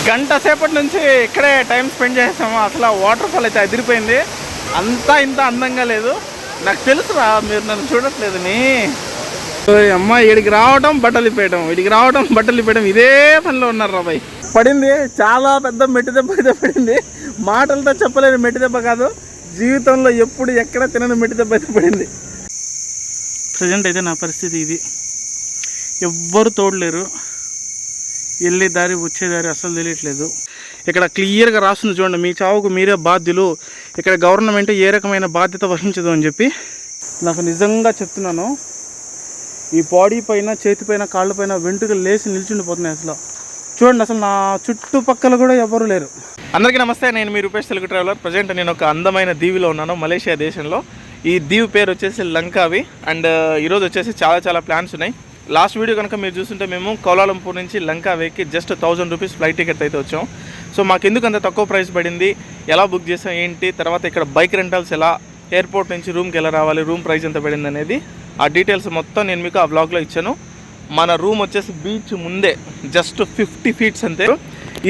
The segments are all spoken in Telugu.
గంట సేపటి నుంచి ఇక్కడే టైం స్పెండ్ చేసాము. అసలు వాటర్ ఫాల్ అయితే అదిరిపోయింది. అంతా ఇంత అందంగా లేదు. నాకు తెలుసురా, మీరు నన్ను చూడట్లేదు. అమ్మ వీడికి రావడం బట్టలు ఇప్పేయడం, వీడికి రావడం బట్టలు ఇప్పేయడం, ఇదే పనిలో ఉన్నారు రా బాయ్. పడింది చాలా పెద్ద మెట్టి దెబ్బ అయితే పడింది. మాటలతో చెప్పలేని మెట్టి దెబ్బ కాదు, జీవితంలో ఎప్పుడు ఎక్కడ తినని మెట్టి దెబ్బ అయితే పడింది. ప్రజెంట్ అయితే నా పరిస్థితి ఇది. ఎవ్వరు తోడలేరు, వెళ్ళే దారి వచ్చే దారి అసలు తెలియట్లేదు. ఇక్కడ క్లియర్గా రాస్తుంది చూడండి, మీ చావుకు మీరే బాధ్యులు, ఇక్కడ గవర్నమెంట్ ఏ రకమైన బాధ్యత వహించదు అని చెప్పి. నాకు నిజంగా చెప్తున్నాను, ఈ బాడీ పైన, చేతిపైన, కాళ్ళపైన వెంట్రుకలు లేచి నిల్చుండిపోతున్నాయి. అసలు చూడండి, అసలు నా చుట్టుపక్కల కూడా ఎవరు లేరు. అందరికీ నమస్తే, నేను మీ రూపేష్ తెలుగు ట్రావెలర్. ప్రజెంట్ నేను ఒక అందమైన దీవిలో ఉన్నాను, మలేషియా దేశంలో. ఈ దీవి పేరు వచ్చేసి లంకావి. అండ్ ఈరోజు వచ్చేసి చాలా ప్లాన్స్ ఉన్నాయి. లాస్ట్ వీడియో కనుక మీరు చూస్తుంటే మేము కౌలాలంపూర్ నుంచి లంకావేకి జస్ట్ 1000 రూపీస్ ఫ్లైట్ టికెట్ అయితే వచ్చాం. సో మాకు ఎందుకు అంత తక్కువ ప్రైస్ పడింది, ఎలా బుక్ చేసాం ఏంటి, తర్వాత ఇక్కడ బైక్ రెంటల్స్ ఎలా, ఎయిర్పోర్ట్ నుంచి రూమ్కి ఎలా రావాలి, రూమ్ ప్రైస్ ఎంత పడింది అనేది ఆ డీటెయిల్స్ మొత్తం నేను మీకు ఆ వ్లాగ్లో ఇచ్చాను. మన రూమ్ వచ్చేసి బీచ్ ముందే జస్ట్ 50 ఫీట్స్ అంతే.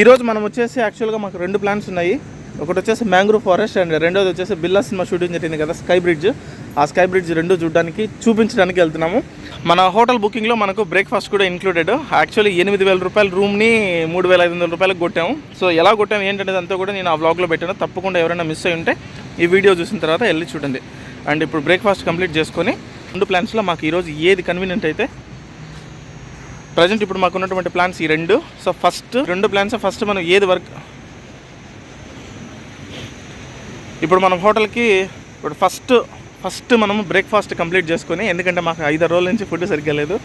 ఈరోజు మనం వచ్చేసి యాక్చువల్గా మాకు 2 ప్లాన్స్ ఉన్నాయి. ఒకటి వచ్చేసి మ్యాంగ్రూవ్ ఫారెస్ట్ అండ్ రెండోది వచ్చేసి బిర్లా సినిమా షూటింగ్ జరిగింది కదా, స్కై బ్రిడ్జ్. ఆ స్కై బ్రిడ్జ్ 2 చూపించడానికి వెళ్తున్నాము. మన హోటల్ బుకింగ్లో మనకు బ్రేక్ఫాస్ట్ కూడా ఇంక్లూడెడ్. యాక్చువల్లీ 8000 రూపాయల రూమ్ని 3500 రూపాయలకు కొట్టాము. సో ఎలా కొట్టాము ఏంటనేది అంతా కూడా నేను ఆ వ్లాగ్లో పెట్టాను. తప్పకుండా ఎవరైనా మిస్ అయ్యి ఉంటే ఈ వీడియో చూసిన తర్వాత వెళ్ళి చూడండి. అండ్ ఇప్పుడు బ్రేక్ఫాస్ట్ కంప్లీట్ చేసుకొని 2 ప్లాన్స్లో మాకు ఈరోజు ఏది కన్వీనియంట్ అయితే, ప్రజెంట్ ఇప్పుడు మాకు ఉన్నటువంటి ప్లాన్స్ ఈ 2. సో ఫస్ట్ 2 ప్లాన్స్, ఫస్ట్ మనం ఏది వర్క్, ఇప్పుడు మనం హోటల్కి ఇప్పుడు ఫస్ట్ మనము బ్రేక్ఫాస్ట్ కంప్లీట్ చేసుకొని, ఎందుకంటే మాకు 5 రోజుల నుంచి ఫుడ్ సరిగ్గా లేదు.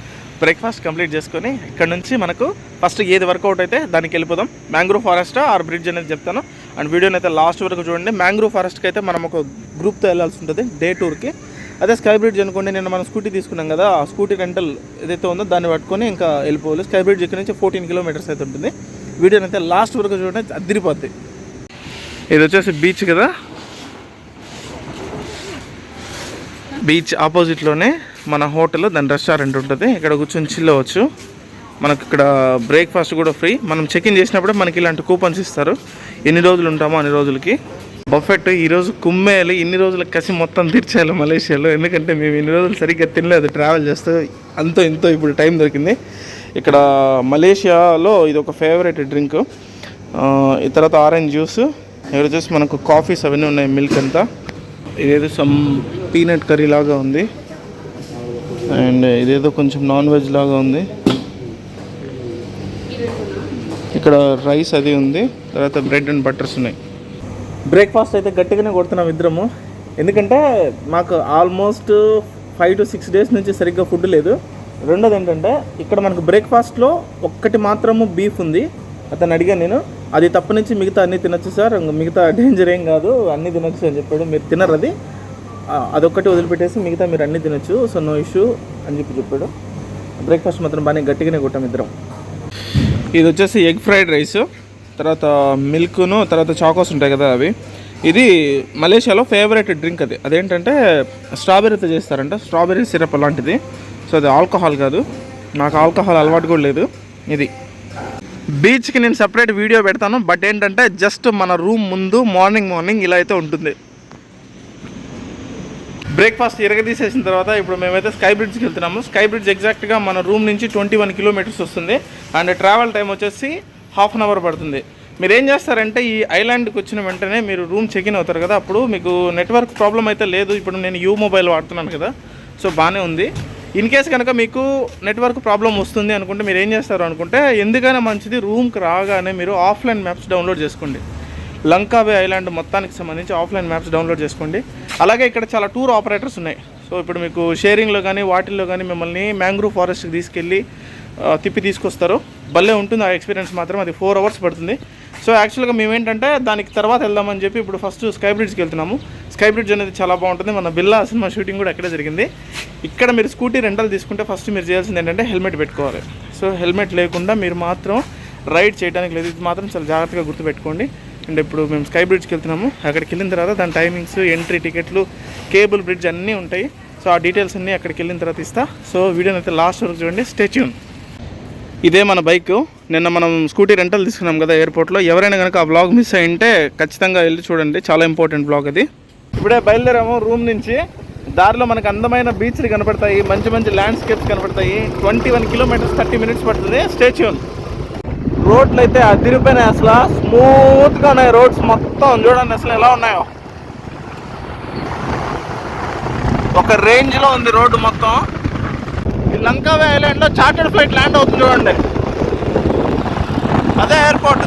బ్రేక్ఫాస్ట్ కంప్లీట్ చేసుకొని ఇక్కడ నుంచి మనకు ఫస్ట్ ఏది వర్కౌట్ అయితే దానికి వెళ్ళిపోదాం. మ్యాంగ్రూవ్ ఫారెస్ట్ ఆర్ బ్రిడ్జ్ అనేది చెప్తాను. అండ్ వీడియోని అయితే లాస్ట్ వరకు చూడండి. మ్యాంగ్రూవ్ ఫారెస్ట్కి అయితే మనం ఒక గ్రూప్తో వెళ్ళాల్సి ఉంటుంది డే టూర్కి. అదే స్కై బ్రిడ్జ్ అనుకోండి, నేను మనం స్కూటీ తీసుకున్నాం కదా, ఆ స్కూటీ రెంటల్ ఏదైతే ఉందో దాన్ని పట్టుకొని ఇంకా వెళ్ళిపోవాలి. స్కై బ్రిడ్జ్ ఇక్కడ నుంచి 14 కిలోమీటర్స్ అయితే ఉంటుంది. వీడియోని అయితే లాస్ట్ వరకు చూడండి, అదిరిపోద్ది. ఇది వచ్చేసి బీచ్ కదా, బీచ్ ఆపోజిట్లోనే మన హోటల్, దాని రెస్టారెంట్ ఉంటుంది. ఇక్కడ కూర్చొని చిల్ అవ్వచ్చు. మనకు ఇక్కడ బ్రేక్ఫాస్ట్ కూడా ఫ్రీ. మనం చెక్ ఇన్ చేసినప్పుడే మనకి ఇలాంటి కూపన్స్ ఇస్తారు. ఎన్ని రోజులు ఉంటామో అన్ని రోజులకి. బఫెట్ ఈరోజు కుమ్మేయాలి, ఇన్ని రోజుల కసి మొత్తం తీర్చేయాలి మలేషియాలో. ఎందుకంటే మేము ఇన్ని రోజులు సరిగ్గా తినలేదు ట్రావెల్ చేస్తూ, అంతో ఇంతో ఇప్పుడు టైం దొరికింది. ఇక్కడ మలేషియాలో ఇది ఒక ఫేవరెట్ డ్రింక్. ఈ తర్వాత ఆరెంజ్ జ్యూస్, ఇక్కడ వచ్చేసి మనకు కాఫీస్ అవన్నీ ఉన్నాయి, మిల్క్ అంతా. ఇదేదో సమ్ పీనట్ కర్రీ లాగా ఉంది. అండ్ ఇదేదో కొంచెం నాన్ వెజ్ లాగా ఉంది. ఇక్కడ రైస్ అది ఉంది, తర్వాత బ్రెడ్ అండ్ బటర్స్ ఉన్నాయి. బ్రేక్ఫాస్ట్ అయితే గట్టిగానే కొడుతున్నాం ఇద్దరము, ఎందుకంటే మాకు ఆల్మోస్ట్ 5 to 6 డేస్ నుంచి సరిగ్గా ఫుడ్ లేదు. రెండోది ఏంటంటే, ఇక్కడ మనకు బ్రేక్ఫాస్ట్లో ఒక్కటి మాత్రము బీఫ్ ఉంది. అతను అడిగాను నేను, అది తప్ప నుంచి మిగతా అన్నీ తినొచ్చు సార్, మిగతా డేంజర్ ఏం కాదు, అన్నీ తినొచ్చు అని చెప్పాడు. మీరు తినరు అదొక్కటి వదిలిపెట్టేసి మిగతా మీరు అన్నీ తినొచ్చు, సో నో ఇష్యూ అని చెప్పాడు. బ్రేక్ఫాస్ట్ మాత్రం బాగానే గట్టిగానే కొట్టాం ఇద్దరం. ఇది వచ్చేసి ఎగ్ ఫ్రైడ్ రైస్, తర్వాత మిల్క్ను, తర్వాత చాకోస్ ఉంటాయి కదా అవి. ఇది మలేషియాలో ఫేవరెట్ డ్రింక్. అదేంటంటే స్ట్రాబెర్రీతో చేస్తారంట, స్ట్రాబెర్రీ సిరప్ అలాంటిది. సో అది ఆల్కహాల్ కాదు, నాకు ఆల్కహాల్ అలవాటు కూడా లేదు. ఇది బీచ్కి నేను సపరేట్ వీడియో పెడతాను. బట్ ఏంటంటే జస్ట్ మన రూమ్ ముందు మార్నింగ్ ఇలా అయితే ఉంటుంది. బ్రేక్ఫాస్ట్ ఇరగదీసేసిన తర్వాత ఇప్పుడు మేమైతే స్కై బ్రిడ్జ్కి వెళ్తున్నాము. స్కై బ్రిడ్జ్ ఎగ్జాక్ట్గా మన రూమ్ నుంచి 21 కిలోమీటర్స్ వస్తుంది. అండ్ ట్రావెల్ టైం వచ్చేసి 1/2 అవర్ పడుతుంది. మీరు ఏం చేస్తారంటే, ఈ ఐలాండ్కి వచ్చిన వెంటనే మీరు రూమ్ చెక్ ఇన్ అవుతారు కదా, అప్పుడు మీకు నెట్వర్క్ ప్రాబ్లం అయితే లేదు. ఇప్పుడు నేను యూ మొబైల్ వాడుతున్నాను కదా, సో బాగానే ఉంది. ఇన్ కేస్ కనుక మీకు నెట్వర్క్ ప్రాబ్లం వస్తుంది అనుకుంటే మీరు ఏం చేస్తారు అనుకుంటే, ఎందుకైనా మంచిది రూమ్కి రాగానే మీరు ఆఫ్లైన్ మ్యాప్స్ డౌన్లోడ్ చేసుకోండి. లంకావే ఐలాండ్ మొత్తానికి సంబంధించి ఆఫ్లైన్ మ్యాప్స్ డౌన్లోడ్ చేసుకోండి. అలాగే ఇక్కడ చాలా టూర్ ఆపరేటర్స్ ఉన్నాయి. సో ఇప్పుడు మీకు షేరింగ్లో కానీ వాటిల్లో కానీ మిమ్మల్ని మ్యాంగ్రూవ్ ఫారెస్ట్కి తీసుకెళ్ళి తిప్పి తీసుకొస్తారు. భలే ఉంటుంది ఆ ఎక్స్పీరియన్స్ మాత్రం. అది 4 అవర్స్ పడుతుంది. సో యాక్చువల్గా మేమేంటంటే దానికి తర్వాత వెళ్దామని చెప్పి ఇప్పుడు ఫస్ట్ స్కై బ్రిడ్జ్కి వెళ్తున్నాము. స్కై బ్రిడ్జ్ అనేది చాలా బాగుంటుంది. మన బిర్లా సినిమా షూటింగ్ కూడా అక్కడే జరిగింది. ఇక్కడ మీరు స్కూటీ రెంటల్ తీసుకుంటే ఫస్ట్ మీరు చేయాల్సింది ఏంటంటే హెల్మెట్ పెట్టుకోవాలి. సో హెల్మెట్ లేకుండా మీరు మాత్రం రైడ్ చేయడానికి లేదు. ఇది మాత్రం చాలా జాగ్రత్తగా గుర్తుపెట్టుకోండి. అండ్ ఇప్పుడు మేము స్కై బ్రిడ్జ్కి వెళ్తున్నాము. అక్కడికి వెళ్ళిన తర్వాత దాని టైమింగ్స్, ఎంట్రీ టికెట్లు, కేబుల్ బ్రిడ్జ్ అన్నీ ఉంటాయి. సో ఆ డీటెయిల్స్ అన్నీ అక్కడికి వెళ్ళిన తర్వాత ఇస్తా. సో వీడియోని అయితే లాస్ట్ వరకు చూడండి, స్టే ట్యూన్. ఇదే మన బైక్. నిన్న మనం స్కూటీ రెంటల్ తీసుకున్నాం కదా ఎయిర్పోర్ట్లో. ఎవరైనా కనుక ఆ బ్లాగ్ మిస్ అయ్యింటే ఖచ్చితంగా వెళ్ళి చూడండి, చాలా ఇంపార్టెంట్ బ్లాగ్ అది. ఇప్పుడే బయలుదేరాము రూమ్ నుంచి. దారిలో మనకు అందమైన బీచ్లు కనపడతాయి, మంచి మంచి ల్యాండ్స్కేప్స్ కనపడతాయి. 21 కిలోమీటర్స్ 30 మినిట్స్ పడుతుంది. స్టేచ్యూన్. రోడ్లు అయితే అదిరిపోయినాయి, అసలు స్మూత్గా ఉన్నాయి రోడ్స్ మొత్తం. చూడండి అసలు ఎలా ఉన్నాయో, ఒక రేంజ్లో ఉంది రోడ్డు మొత్తం. ఈ లంకావే ఐలాండ్లో చార్టర్డ్ ఫ్లైట్ ల్యాండ్ అవుతుంది చూడండి, అదే ఎయిర్పోర్ట్.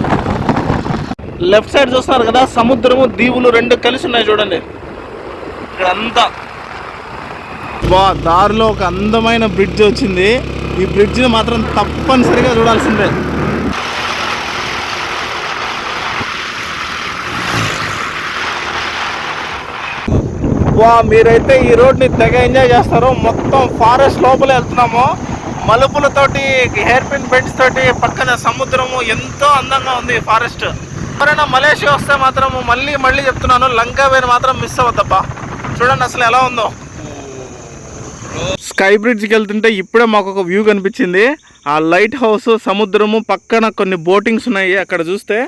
లెఫ్ట్ సైడ్ చూస్తున్నారు కదా, సముద్రము దీవులు రెండు కలిసి ఉన్నాయి చూడండి ఇక్కడంతా. దారిలో ఒక అందమైన బ్రిడ్జ్ వచ్చింది. ఈ బ్రిడ్జ్ని మాత్రం తప్పనిసరిగా చూడాల్సిందే. మీరైతే ఈ రోడ్ని తెగ ఎంజాయ్ చేస్తారు. మొత్తం ఫారెస్ట్ లోపల వెళ్తున్నాము, మలుపులతోటి, హెయిర్ పిన్ బెండ్స్ తోటి, పక్కన సముద్రము. ఎంతో అందంగా ఉంది ఫారెస్ట్. ఎవరైనా మలేషియా వస్తే మాత్రం మళ్ళీ చెప్తున్నాను, లంకావేని మాత్రం మిస్ అవ్వద్దబ్బా. చూడండి అసలు ఎలా ఉందో. స్కై బ్రిడ్జ్కి వెళ్తుంటే ఇప్పుడే మాకు ఒక వ్యూ కనిపించింది. ఆ లైట్ హౌస్, సముద్రము, పక్కన కొన్ని బోటింగ్స్ ఉన్నాయి. అక్కడ చూస్తే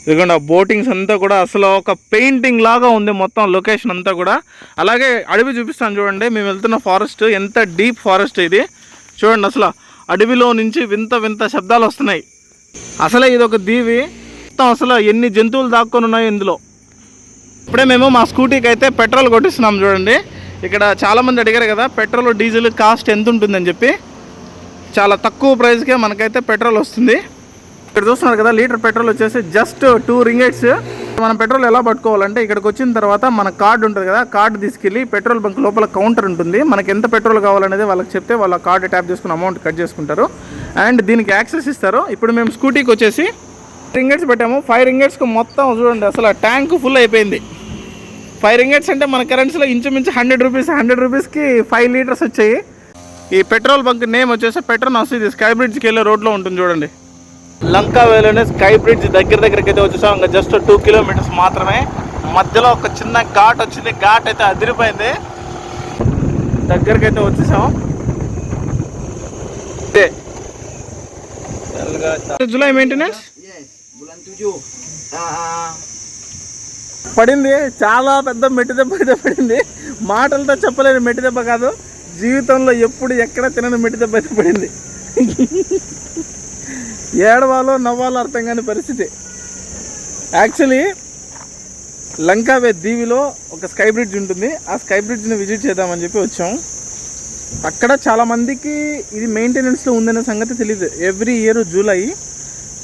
ఇదిగోండి ఆ బోటింగ్స్ అంతా కూడా అసలు ఒక పెయింటింగ్ లాగా ఉంది మొత్తం లొకేషన్ అంతా కూడా. అలాగే అడవి చూపిస్తాను చూడండి. మేము వెళ్తున్న ఫారెస్ట్ ఎంత డీప్ ఫారెస్ట్ ఇది చూడండి. అసలు అడవిలో నుంచి వింత వింత శబ్దాలు వస్తున్నాయి. అసలే ఇది ఒక దీవి. మొత్తం అసలు ఎన్ని జంతువులు దాక్కొని ఉన్నాయి ఇందులో. ఇప్పుడే మేము మా స్కూటీకి అయితే పెట్రోల్ కొట్టిస్తున్నాం చూడండి. ఇక్కడ చాలామంది అడిగారు కదా పెట్రోల్ డీజిల్ కాస్ట్ ఎంత ఉంటుందని చెప్పి. చాలా తక్కువ ప్రైస్కే మనకైతే పెట్రోల్ వస్తుంది. ఇక్కడ చూస్తున్నారు కదా, లీటర్ పెట్రోల్ వచ్చేసి జస్ట్ 2 రింగెట్స్. మనం పెట్రోల్ ఎలా పట్టుకోవాలంటే ఇక్కడికి వచ్చిన తర్వాత మన కార్డు ఉంటుంది కదా, కార్డు తీసుకెళ్ళి పెట్రోల్ బంక్ లోపల కౌంటర్ ఉంటుంది. మనకి ఎంత పెట్రోల్ కావాలనేది వాళ్ళకి చెప్తే వాళ్ళ కార్డు ట్యాప్ చేసుకుని అమౌంట్ కట్ చేసుకుంటారు అండ్ దీనికి యాక్సెస్ ఇస్తారు. ఇప్పుడు మేము స్కూటీకి వచ్చేసి రింగెట్స్ పెట్టాము. 5 రింగెట్స్కి మొత్తం చూడండి అసలు ట్యాంక్ ఫుల్ అయిపోయింది. 5 రింగెట్స్ అంటే మన కరెన్సీలో ఇంచుమించు 100 రూపీస్. 100 రూపీస్కి 5 లీటర్స్ వచ్చాయి. ఈ పెట్రోల్ బంక్ నేమ్ వచ్చేసి పెట్రోనాస్. ఇది స్కై బ్రిడ్జ్కి వెళ్ళే రోడ్లో ఉంటుంది చూడండి. లంకావేలోనే స్కై బ్రిడ్జ్ దగ్గరికి అయితే వచ్చేసాం. ఇంకా జస్ట్ 2 కిలోమీటర్స్ మాత్రమే. మధ్యలో ఒక చిన్న ఘాట్ వచ్చింది. ఘాట్ అయితే అదిరిపోయింది. దగ్గరికి అయితే వచ్చేసాం. జూలై మెయింటెనెన్స్ పడింది. చాలా పెద్ద మెట్టి దెబ్బ అయితే పడింది. మాటలతో చెప్పలేని మెట్టి దెబ్బ కాదు, జీవితంలో ఎప్పుడు ఎక్కడ తినని మెట్టి దెబ్బ అయితే పడింది. ఏడవాలో నవ్వాలో అర్థం కాని పరిస్థితి. యాక్చువల్లీ లంకావే దీవిలో ఒక స్కై బ్రిడ్జ్ ఉంటుంది. ఆ స్కై బ్రిడ్జ్ని విజిట్ చేద్దామని చెప్పి వచ్చాం. అక్కడ చాలామందికి ఇది మెయింటెనెన్స్లో ఉందనే సంగతి తెలియదు. ఎవ్రీ ఇయర్ జూలై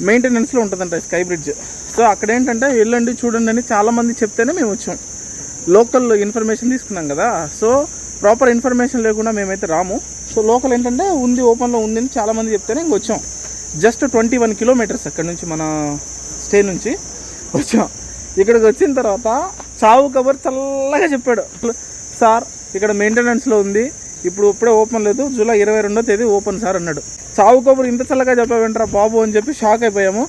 మెయింటెనెన్స్లో ఉంటుందంట స్కై బ్రిడ్జ్. సో అక్కడ ఏంటంటే వెళ్ళండి చూడండి అని చాలామంది చెప్తేనే మేము వచ్చాం. లోకల్ ఇన్ఫర్మేషన్ తీసుకున్నాం కదా, సో ప్రాపర్ ఇన్ఫర్మేషన్ లేకుండా మేమైతే రాము. సో లోకల్ ఏంటంటే ఉంది, ఓపెన్లో ఉంది అని చాలామంది చెప్తేనే ఇంక వచ్చాం. జస్ట్ 21 కిలోమీటర్స్ అక్కడ నుంచి, మన స్టే నుంచి వచ్చాం. ఇక్కడికి వచ్చిన తర్వాత చావు కబర్ చల్లగా చెప్పాడు. సార్ ఇక్కడ మెయింటెనెన్స్లో ఉంది, ఇప్పుడే ఓపెన్ లేదు, జూలై 22వ తేదీ ఓపెన్ సార్ అన్నాడు. చావు కబుర్ ఇంత చల్లగా చెప్పావేంట్రా బాబు అని చెప్పి షాక్ అయిపోయాము.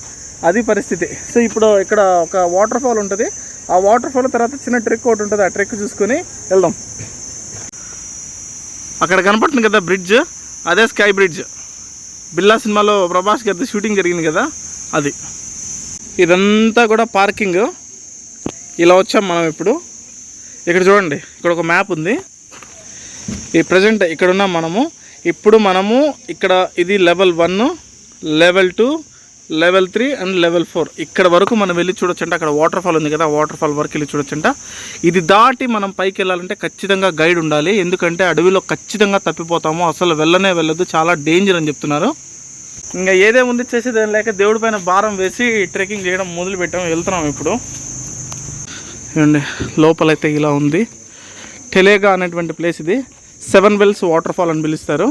అది పరిస్థితి. సో ఇప్పుడు ఇక్కడ ఒక వాటర్ ఫాల్ ఉంటుంది. ఆ వాటర్ ఫాల్ తర్వాత చిన్న ట్రెక్ ఒకటి ఉంటుంది. ఆ ట్రెక్ చూసుకొని వెళ్దాం. అక్కడ కనపడుతుంది కదా బ్రిడ్జ్, అదే స్కై బ్రిడ్జ్. బిల్లా సినిమాలో ప్రభాస్ గారి షూటింగ్ జరిగింది కదా, అది. ఇదంతా కూడా పార్కింగ్. ఇలా వచ్చాం మనం ఇప్పుడు. ఇక్కడ చూడండి, ఇక్కడ ఒక మ్యాప్ ఉంది. ఈ ప్రజెంట్ ఇక్కడ ఉన్నాం మనము. ఇప్పుడు మనము ఇక్కడ ఇది level 1, level 2, level 3 and level 4. ఇక్కడ వరకు మనం వెళ్ళి చూడొచ్చంట. అక్కడ వాటర్ ఫాల్ ఉంది కదా, వాటర్ ఫాల్ వరకు వెళ్ళి చూడొచ్చంట. ఇది దాటి మనం పైకి వెళ్ళాలంటే ఖచ్చితంగా గైడ్ ఉండాలి. ఎందుకంటే అడవిలో ఖచ్చితంగా తప్పిపోతాము, అసలు వెళ్ళదు, చాలా డేంజర్ అని చెప్తున్నారు. ఇంకా ఏదేముంది చేసేదేం లేక దేవుడి పైన భారం వేసి ట్రెక్కింగ్ చేయడం మొదలు పెట్టాము. వెళ్తున్నాం ఇప్పుడు. చూడండి లోపలైతే ఇలా ఉంది. టెలేగా అనేటువంటి ప్లేస్ ఇది. 7 వెల్స్ వాటర్ ఫాల్ అని పిలుస్తారు.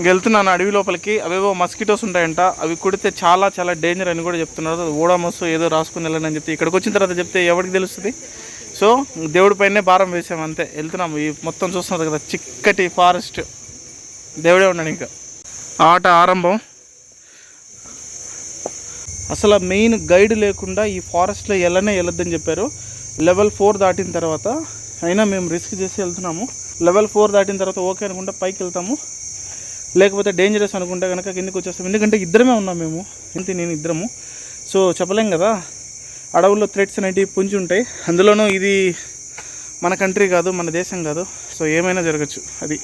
వెళ్తున్నాను అడవి లోపలికి. అవేవో మస్కిటోస్ ఉంటాయంట, అవి కుడితే చాలా చాలా డేంజర్ అని కూడా చెప్తున్నారు. ఓడామస్ ఏదో రాసుకుని వెళ్ళండి అని చెప్తే ఇక్కడికి వచ్చిన తర్వాత చెప్తే ఎవరికి తెలుస్తుంది. సో దేవుడి పైనే భారం వేసాము అంతే. వెళ్తున్నాము. ఈ మొత్తం చూస్తున్నారు కదా, చిక్కటి ఫారెస్ట్. దేవుడే ఉన్నాడు. ఇంకా ఆట ఆరంభం. అసలు మెయిన్ గైడ్ లేకుండా ఈ ఫారెస్ట్లో వెళ్ళొద్దని చెప్పారు. లెవెల్ 4 దాటిన తర్వాత అయినా మేము రిస్క్ చేసి వెళ్తున్నాము. లెవెల్ 4 దాటిన తర్వాత ఓకే అనుకుంటే పైకి వెళ్తాము. లేకపోతే డేంజరస్ అనుకుంటే కనుక కిందకి వచ్చేస్తాం. ఎందుకంటే ఇద్దరమే ఉన్నాం మేము, నేను ఇద్దరము. సో చెప్పలేం కదా, అడవుల్లో థ్రెట్స్ అనేటివి పుంజి ఉంటాయి. అందులోనూ ఇది మన కంట్రీ కాదు, మన దేశం కాదు. సో ఏమైనా జరగచ్చు. అది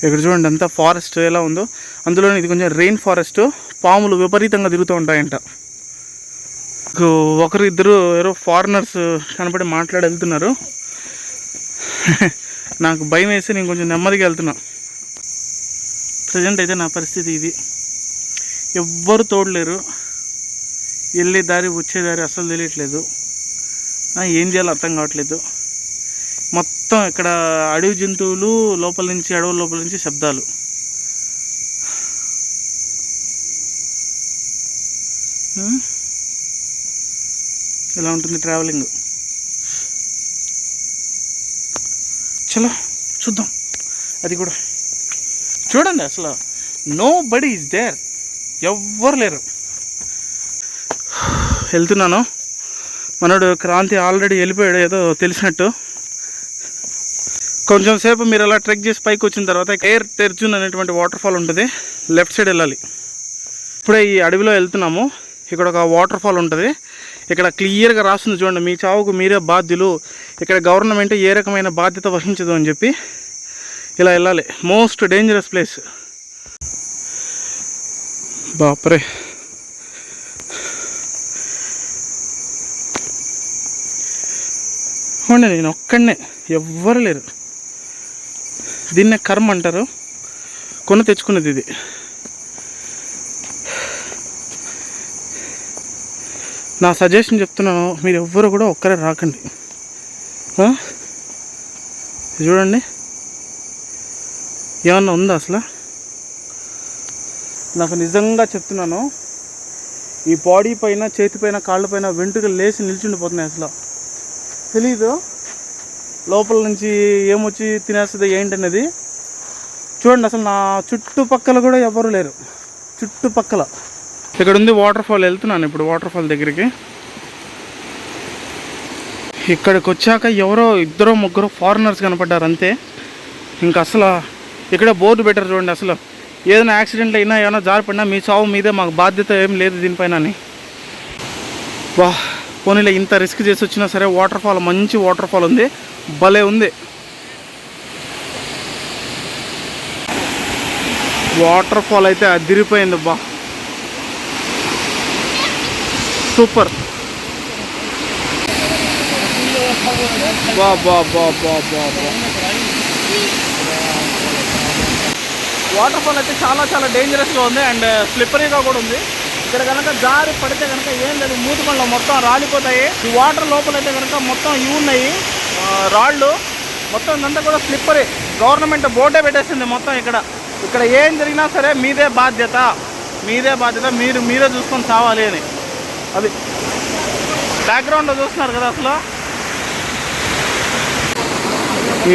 ఇక్కడ చూడండి అంతా ఫారెస్ట్ ఎలా ఉందో. అందులోనూ ఇది కొంచెం రెయిన్ ఫారెస్ట్. పాములు విపరీతంగా తిరుగుతూ ఉంటాయంట. ఒకరు ఇద్దరు ఎవరో ఫారినర్స్ కనపడి మాట్లాడి వెళ్తున్నారు. నాకు భయం వేసి నేను కొంచెం నెమ్మదిగా వెళ్తున్నా. ప్రజెంట్ అయితే నా పరిస్థితి ఇది. ఎవ్వరు తోడలేరు, వెళ్ళే దారి వచ్చే దారి అసలు తెలియట్లేదు. ఏం చేయాలో అర్థం కావట్లేదు. మొత్తం ఇక్కడ అడవి జంతువులు లోపల నుంచి, అడవుల లోపల నుంచి శబ్దాలు. ఇలా ఉంటుంది ట్రావెలింగ్. చలో చూద్దాం. అది కూడా చూడండి, అసలు నో బడీ ఈజ్ దేర్, ఎవ్వరు లేరు. వెళ్తున్నాను. మనోడు క్రాంతి ఆల్రెడీ వెళ్ళిపోయాడు ఏదో తెలిసినట్టు. కొంచెం సేపు మీరు అలా ట్రెక్ చేసి పైకి వచ్చిన తర్వాత ఎయిర్ టెర్జున్ అనేటువంటి వాటర్ ఫాల్ ఉంటుంది. లెఫ్ట్ సైడ్ వెళ్ళాలి. ఇప్పుడే ఈ అడవిలో వెళ్తున్నాము. ఇక్కడ ఒక వాటర్ ఫాల్ ఉంటుంది. ఇక్కడ క్లియర్గా రాస్తుంది చూడండి, మీ చావుకు మీరే బాధ్యులు, ఇక్కడ గవర్నమెంట్ ఏ రకమైన బాధ్యత వహించదు అని చెప్పి. ఇలా వెళ్ళాలి. Most dangerous place. బాపరే, అవునండి నేను ఒక్కడనే, ఎవ్వరు లేరు. దీన్నే కర్మ అంటారు. కొన తెచ్చుకున్నది ఇది. నా సజెషన్ చెప్తున్నాను, మీరు ఎవ్వరు కూడా ఒక్కరే రాకండి. చూడండి ఏమన్నా ఉందా అసలు? నాకు నిజంగా చెప్తున్నాను, ఈ బాడీ పైన, చేతిపైన, కాళ్ళపైన వెంట్రుకలు లేచి నిల్చుండిపోతున్నాయి. అసలు తెలీదు లోపల నుంచి ఏమొచ్చి తినేస్తుంది ఏంటనేది. చూడండి అసలు నా చుట్టుపక్కల కూడా ఎవరు లేరు. చుట్టుపక్కల ఇక్కడ ఉంది వాటర్ ఫాల్. వెళ్తున్నాను ఇప్పుడు వాటర్ ఫాల్ దగ్గరికి. ఇక్కడికి వచ్చాక ఎవరో ఇద్దరో ముగ్గురు ఫారినర్స్ కనపడ్డారు అంతే. ఇంకా అసలు ఇక్కడ బోర్డు పెట్టారు చూడండి, అసలు ఏదైనా యాక్సిడెంట్ అయినా ఏమైనా జారిపడినా మీ చావు మీదే, మాకు బాధ్యత ఏం లేదు దీనిపైన అని. వా, పోనీలో ఇంత రిస్క్ చేసి వచ్చినా సరే వాటర్ ఫాల్, మంచి వాటర్ ఫాల్ ఉంది, భలే ఉంది. వాటర్ ఫాల్ అయితే అదిరిపోయింది. బా సూపర్. బా బా బా బా బా బా. వాటర్ ఫాల్ అయితే చాలా చాలా డేంజరస్గా ఉంది అండ్ స్లిప్పరీగా కూడా ఉంది. ఇక్కడ కనుక జారి పడితే కనుక ఏం లేదు, మూతిపళ్ళు మొత్తం రాలిపోతాయి. ఈ వాటర్ లోపల అయితే కనుక మొత్తం ఇవి ఉన్నాయి, రాళ్ళు మొత్తం ఇదంతా కూడా స్లిప్పరీ. గవర్నమెంట్ బోర్డే పెట్టేసింది మొత్తం. ఇక్కడ ఏం జరిగినా సరే మీదే బాధ్యత, మీరే చూసుకొని చావాలి అని. అది బ్యాక్గ్రౌండ్లో చూస్తున్నారు కదా. అసలు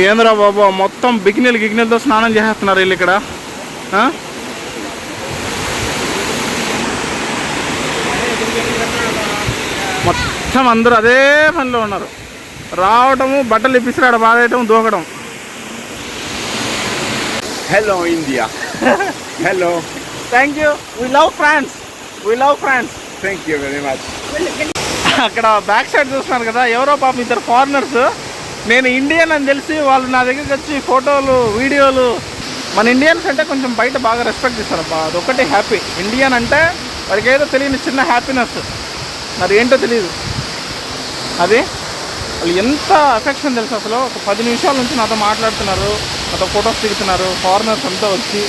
ఏంద్రా బాబా, మొత్తం గిగ్నెలతో స్నానం చేసేస్తున్నారు వీళ్ళు ఇక్కడ. మొత్తం అందరూ అదే పనిలో ఉన్నారు. రావటము, బట్టలు ఇప్పిస్తాడు, బాధేయటం, దూకడం. Hello India. Hello, thank we love France. Thank you very much. అక్కడ బ్యాక్ సైడ్ చూస్తున్నారు కదా, ఎవరో పాపం ఇద్దరు ఫారినర్స్. నేను ఇండియన్ అని తెలిసి వాళ్ళు నా దగ్గరికి వచ్చి ఫోటోలు, వీడియోలు. మన ఇండియన్స్ అంటే కొంచెం బయట బాగా రెస్పెక్ట్ ఇస్తారు అబ్బా, అదొకటి హ్యాపీ. ఇండియన్ అంటే వారికి ఏదో తెలియని చిన్న హ్యాపీనెస్, మరి ఏంటో తెలియదు. అది వాళ్ళు ఎంత అఫెక్షన్ తెలుసు అసలు. ఒక 10 నిమిషాల నుంచి నాతో మాట్లాడుతున్నారు, నాతో ఫొటోస్ దిగుతున్నారు ఫారినర్స్ అంతా వచ్చి.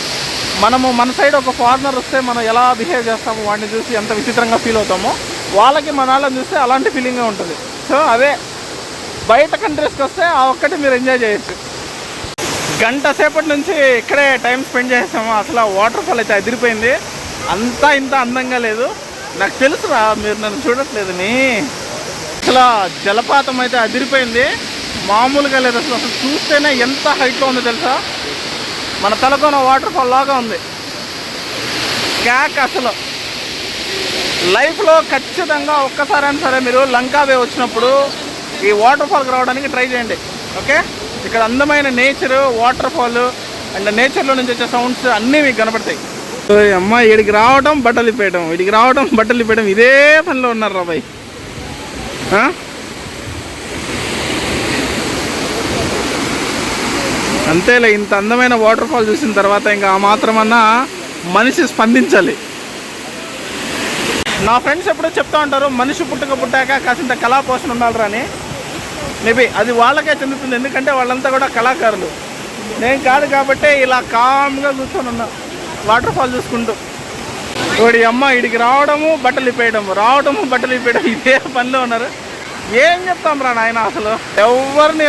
మన సైడ్ ఒక ఫారినర్ వస్తే మనం ఎలా బిహేవ్ చేస్తాము, వాడిని చూసి ఎంత విచిత్రంగా ఫీల్ అవుతామో, వాళ్ళకి మన వాళ్ళని చూస్తే అలాంటి ఫీలింగే ఉంటుంది. సో అదే బయట కంట్రీస్కి వస్తే ఆ ఒక్కటి మీరు ఎంజాయ్ చేయొచ్చు. గంట సేపటి నుంచి ఇక్కడే టైం స్పెండ్ చేసాము. అసలు వాటర్ ఫాల్ అయితే అదిరిపోయింది. అంతా ఇంత అందంగా లేదు. నాకు తెలుసురా, మీరు నన్ను చూడట్లేదని. అసలు జలపాతం అయితే అదిరిపోయింది, మామూలుగా లేదు. అసలు చూస్తేనే ఎంత హైట్లో ఉందో తెలుసా, మన తలకోన వాటర్ ఫాల్ లాగా ఉంది. క్యాక్ అసలు లైఫ్లో ఖచ్చితంగా ఒక్కసారైనా సరే మీరు లంకావే వచ్చినప్పుడు ఈ వాటర్ ఫాల్కి రావడానికి ట్రై చేయండి. ఓకే, ఇక్కడ అందమైన నేచరు, వాటర్ ఫాల్, అండ్ నేచర్లో నుంచి వచ్చే సౌండ్స్ అన్నీ మీకు కనపడతాయి. సో అమ్మ వీడికి రావడం బట్టలు ఇప్పేయడం, వీడికి రావడం బట్టలు ఇప్పేయడం, ఇదే పనిలో ఉన్నారు రాబాయ్. అంతేలే, ఇంత అందమైన వాటర్ ఫాల్ చూసిన తర్వాత ఇంకా ఆ మాత్రమన్నా మనిషి స్పందించాలి. నా ఫ్రెండ్స్ ఎప్పుడో చెప్తా ఉంటారు మనిషి పుట్టాక కాసింత కళా పోషణ ఉండాలిరా అని. మేబీ అది వాళ్ళకే చెందుతుంది, ఎందుకంటే వాళ్ళంతా కూడా కళాకారులు. నేను కాదు కాబట్టి ఇలా కామ్గా కూర్చొని ఉన్నా వాటర్ ఫాల్ చూసుకుంటూ. వాడి అమ్మ వీడికి రావడము బట్టలు ఇప్పేయడం ఇదే పనిలో ఉన్నారు. ఏం చెప్తాం రా నాయన, అసలు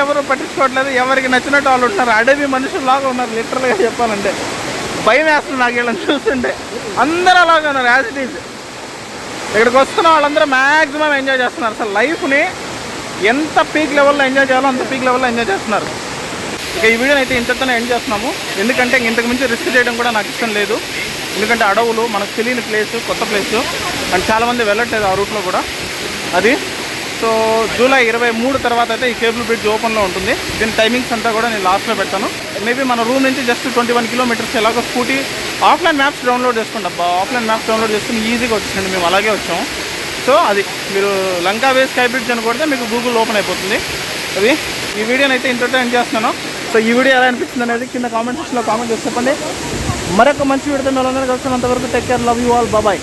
ఎవరు పట్టించుకోవట్లేదు, ఎవరికి నచ్చినట్టు వాళ్ళు ఉంటున్నారు. అడవి మనుషుల్లాగా ఉన్నారు లిటరల్గా చెప్పాలంటే. భయం వేస్తుంది నాకు వీళ్ళని చూస్తుంటే. అందరూ అలాగే ఉన్నారు యాజ్ ఇట్ ఈజ్. ఇక్కడికి వస్తున్న వాళ్ళందరూ మ్యాక్సిమం ఎంజాయ్ చేస్తున్నారు. అసలు లైఫ్ని ఎంత పీక్ లెవెల్లో ఎంజాయ్ చేయాలో అంత పీక్ లెవెల్లో ఎంజాయ్ చేస్తున్నారు. ఇక ఈ వీడియోని అయితే ఇంతతోనే ఎండ్ చేస్తున్నాము, ఎందుకంటే ఇంతకు మించి రిస్క్ చేయడం కూడా నాకు ఇష్టం లేదు. ఎందుకంటే అడవులు, మనకు తెలియని ప్లేసు, కొత్త ప్లేసు, అండ్ చాలామంది వెళ్ళట్లేదు ఆ రూట్లో కూడా. అది సో జూలై 23 తర్వాత అయితే ఈ కేబుల్ బ్రిడ్జ్ ఓపెన్లో ఉంటుంది. దీని టైమింగ్స్ అంతా కూడా నేను లాస్ట్లో పెడతాను. మేబీ మన రూమ్ నుంచి జస్ట్ 21 కిలోమీటర్స్. ఎలాగో స్కూటీ ఆఫ్లైన్ మ్యాప్స్ డౌన్లోడ్ చేసుకుంటాం. ఆఫ్లైన్ మ్యాప్స్ డౌన్లోడ్ చేసుకుని ఈజీగా వచ్చేసండి. మేము అలాగే వచ్చాము. సో అది మీరు లంకా వే స్కై బ్రిడ్జ్ అని కొడితే మీకు గూగుల్ ఓపెన్ అయిపోతుంది. అది ఈ వీడియోని అయితే ఇంతతో ఎండ్ చేస్తున్నాను. సో ఈ వీడియో ఎలా అనిపించింది అనేది కింద కామెంట్ సెక్షన్లో కామెంట్ చేసి చెప్పండి. మరొక మంచి వీడియోతో మీరు అందరూ కలిసినంతవరకు take care, love you all, bye.